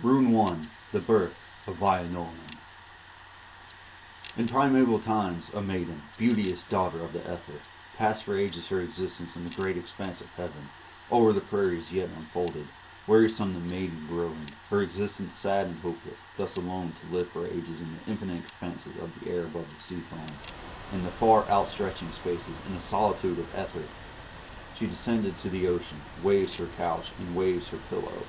Rune 1. The Birth of Wainamoinen. In primeval times, a maiden, beauteous daughter of the Ether, passed for ages her existence in the great expanse of heaven, over the prairies yet unfolded, wearisome the maiden growing, her existence sad and hopeless, thus alone to live for ages in the infinite expanses of the air above the sea foam, in the far outstretching spaces, in the solitude of Ether. She descended to the ocean, waves her couch, and waves her pillow.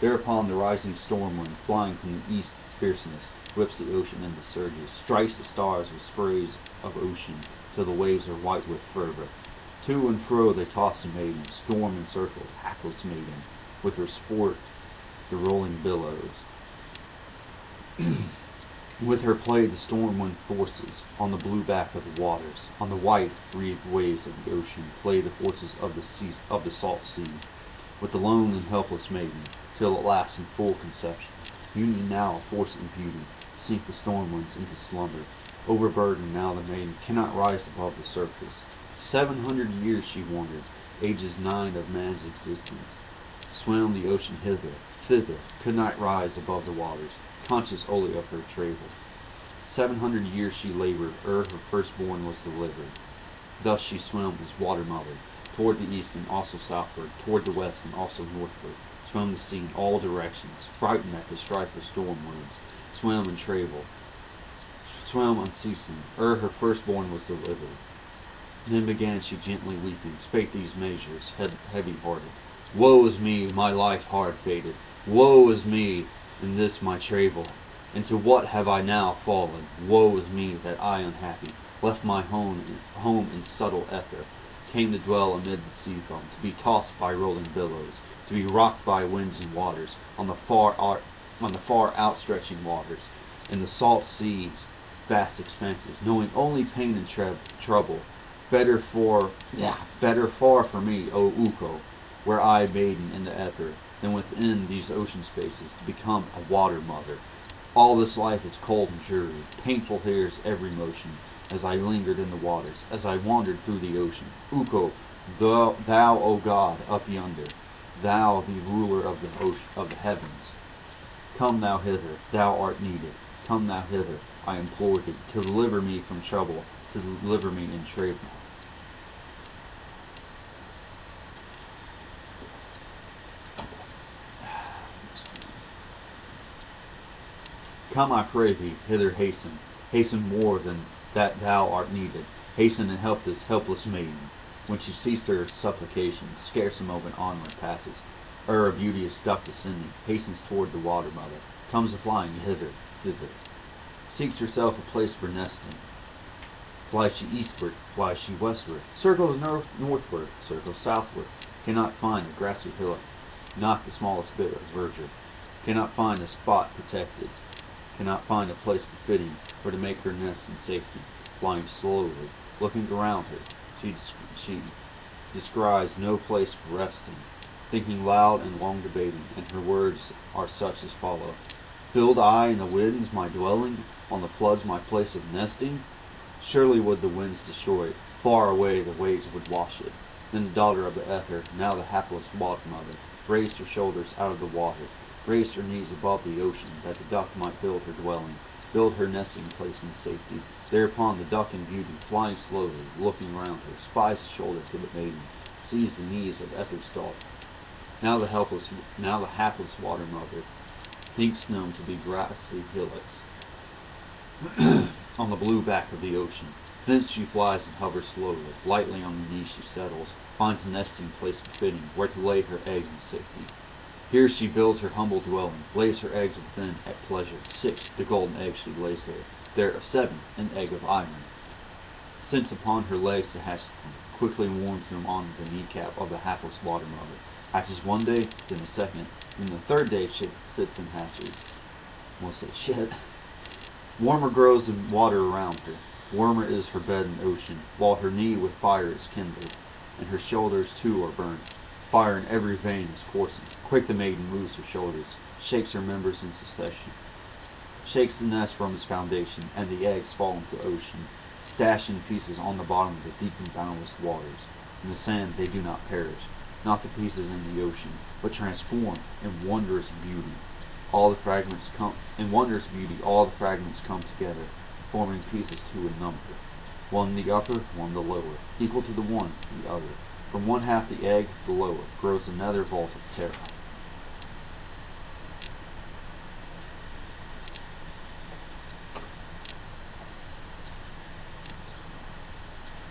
Thereupon the rising storm wind, flying from the east fierceness, whips the ocean into surges, strikes the stars with sprays of ocean, till the waves are white with fervor. To and fro they toss the maiden, storm encircled, hapless maiden, with her sport the rolling billows. With her play the storm wind forces, on the blue back of the waters, on the white wreathed waves of the ocean, play the forces of the salt sea, with the lone and helpless maiden, till at last in full conception, union now of force and beauty, sink the storm winds into slumber. Overburdened now the maiden cannot rise above the surface. 700 years she wandered, ages 9 of man's existence, swam the ocean hither, thither, could not rise above the waters, conscious only of her travail. 700 years she labored, ere her firstborn was delivered. Thus she swam as water mother, toward the east and also southward, toward the west and also northward, swam the sea in all directions, frightened at the strife of storm winds, swam and travail, swam unceasing, ere her firstborn was delivered. Then began she gently weeping, spake these measures, heavy-hearted. Woe is me, my life hard fated! Woe is me, in this my travail! Into what have I now fallen? Woe is me, that I unhappy, left my home in subtle ether, came to dwell amid the sea foam, to be tossed by rolling billows, to be rocked by winds and waters, on the far outstretching waters, in the salt sea's vast expanses, knowing only pain and trouble. Better far for me, O Ukko, were I maiden in the ether, than within these ocean spaces to become a water mother. All this life is cold and dreary, painful here is every motion, as I lingered in the waters, as I wandered through the ocean. Ukko, thou, O God, up yonder, thou, the ruler of the heavens, come thou hither, thou art needed. Come thou hither, I implore thee, to deliver me from trouble, to deliver me in travail. Come, I pray thee, hither hasten, hasten more than that thou art needed, hasten and help this helpless maiden. When she ceased her supplication, scarce a moment onward passes, ere a beauteous duck descending, hastens toward the water mother, comes a-flying hither, thither, seeks herself a place for nesting. Flies she eastward, flies she westward, circles northward, circles southward, cannot find a grassy hillock, not the smallest bit of verdure, cannot find a spot protected, cannot find a place befitting where to make her nest in safety. Flying slowly, looking around her, she descries no place for resting, thinking loud and long debating, and her words are such as follow. Build I in the winds my dwelling, on the floods my place of nesting? Surely would the winds destroy it, far away the waves would wash it. Then the daughter of the Ether, now the hapless water mother, raised her shoulders out of the water, raised her knees above the ocean, that the duck might build her dwelling, build her nesting place in safety. Thereupon the duck in beauty, flying slowly, looking round her, spies the shoulder to the maiden, sees the knees of Ether's daughter. Now the hapless water mother, thinks them to be grassy hillocks on the blue back of the ocean. Thence she flies and hovers slowly, lightly on the knees she settles, finds a nesting place befitting, where to lay her eggs in safety. Here she builds her humble dwelling, lays her eggs within at pleasure. 6, the golden egg she lays there of 7, an egg of iron. Since upon her legs to hatch them, quickly warms them on the kneecap of the hapless water mother. Hatches one day, then a second, then the third day she sits and hatches. Won't say shit. Warmer grows the water around her, warmer is her bed in ocean, while her knee with fire is kindled, and her shoulders too are burnt. Fire in every vein is coursing. Quick the maiden moves her shoulders, shakes her members in succession, shakes the nest from its foundation, and the eggs fall into ocean, dash in pieces on the bottom of the deep and boundless waters. In the sand they do not perish, not the pieces in the ocean, but transform in wondrous beauty. all the fragments come in wondrous beauty. All the fragments come together, forming pieces two in number, one the upper, one the lower, equal to the one the other. From one half the egg, the lower, grows another vault of terror.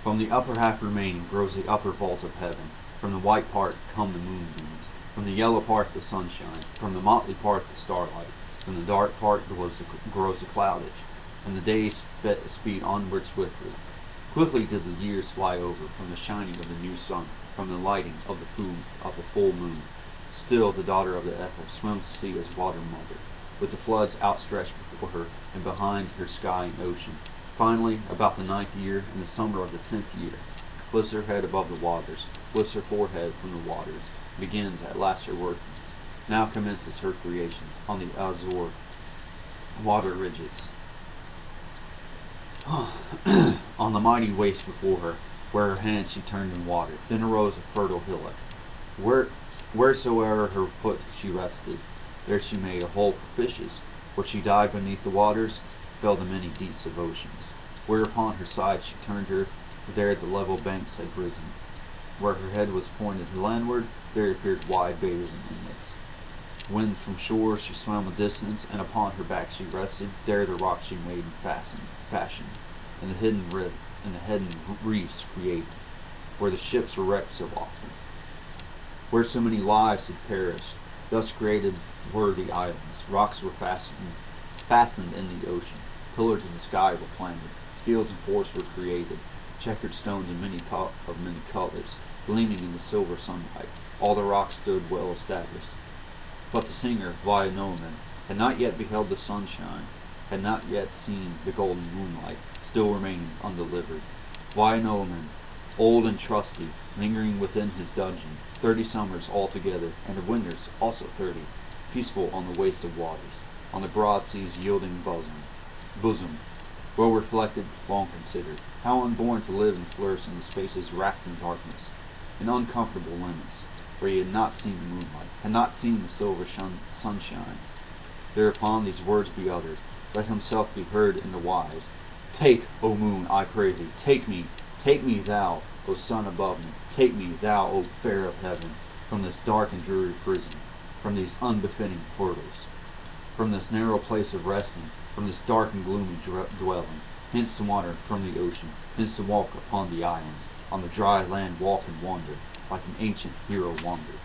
From the upper half remaining grows the upper vault of heaven. From the white part come the moonbeams. From the yellow part the sunshine. From the motley part the starlight. From the dark part grows the cloudage. And the days speed onward swiftly. Quickly did the years fly over, from the shining of the new sun, from the lighting of the full moon. Still the daughter of the Ether swims the sea as water mother, with the floods outstretched before her, and behind her sky and ocean. Finally, about the 9th year, in the summer of the 10th year, lifts her head above the waters, lifts her forehead from the waters, begins at last her workings. Now commences her creations on the azure water ridges, on the mighty waste before her, where her hands she turned in water. Then arose a fertile hillock. Wheresoever her foot she rested, there she made a hole for fishes. Where she dived beneath the waters, fell the many deeps of oceans. Where upon her side she turned her, there the level banks had risen. Where her head was pointed landward, there appeared wide bays and inlets. When from shore she swam a distance, and upon her back she rested, there the rock she made and fashioned, and the hidden reefs created, where the ships were wrecked so often, where so many lives had perished. Thus created were the islands. Rocks were fastened in the ocean. Pillars of the sky were planted. Fields and forests were created. Checkered stones of many colors, gleaming in the silver sunlight. All the rocks stood well established. But the singer, Wainamoinen, had not yet beheld the sunshine, had not yet seen the golden moonlight, still remaining undelivered. Wainamoinen, old and trusty, lingering within his dungeon, 30 summers altogether, and of winters also 30, peaceful on the waste of waters, on the broad sea's yielding bosom, well reflected, long considered, how unborn to live and flourish in the spaces wrapped in darkness, in uncomfortable limits, where he had not seen the moonlight, had not seen the silver sunshine. Thereupon these words be uttered, let himself be heard in the wise. Take, O moon, I pray thee, take me thou, O sun above me, take me, thou, O fair of heaven, from this dark and dreary prison, from these unbefitting portals, from this narrow place of resting, from this dark and gloomy dwelling, hence to wander from the ocean, hence to walk upon the islands, on the dry land walk and wander, like an ancient hero wandered.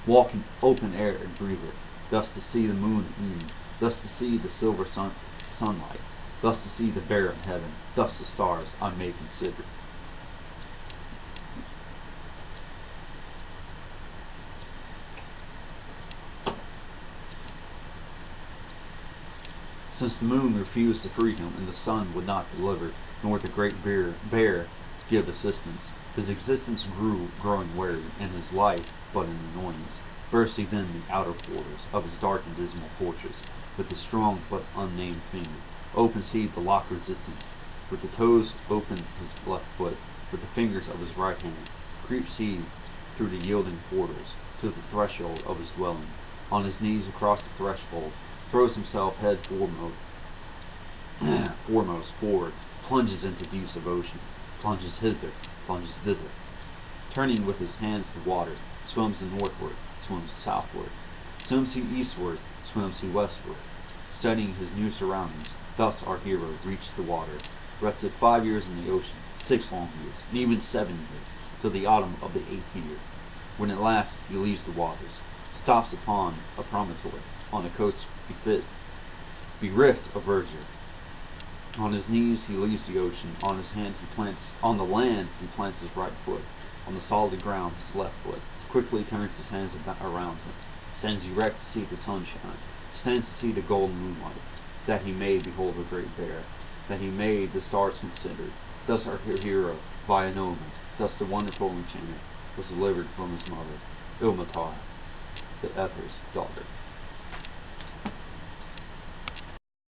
Walk in open air and breathe it, thus to see the moon at eve, thus to see the silver sunlight, thus to see the barren heaven, thus the stars I may consider. Since the moon refused to free him, and the sun would not deliver, nor the great bear give assistance, his existence growing weary, and his life but an annoyance. Burst he then the outer portals of his dark and dismal fortress, with his strong but unnamed finger. Opens he the lock resistant, with the toes open his left foot, with the fingers of his right hand. Creeps he through the yielding portals, to the threshold of his dwelling. On his knees across the threshold, throws himself head foremost forward, plunges into deeps of ocean, plunges hither, plunges thither. Turning with his hands to water, swims northward, swims southward. Swims he eastward, swims he westward. Studying his new surroundings, thus our hero reached the water, rested 5 years in the ocean, 6 long years, and even 7 years, till the autumn of the 8th year, when at last he leaves the waters, stops upon a promontory, on the coast bereft of verdure. On his knees he leaves the ocean, on the land he plants his right foot, on the solid ground his left foot, quickly turns his hands around him, stands erect to see the sunshine, stands to see the golden moonlight, that he may behold the great bear, that he may the stars consider. Thus our hero, Wainamoinen, thus the wonderful enchanter, was delivered from his mother, Ilmatar, the Ether's daughter.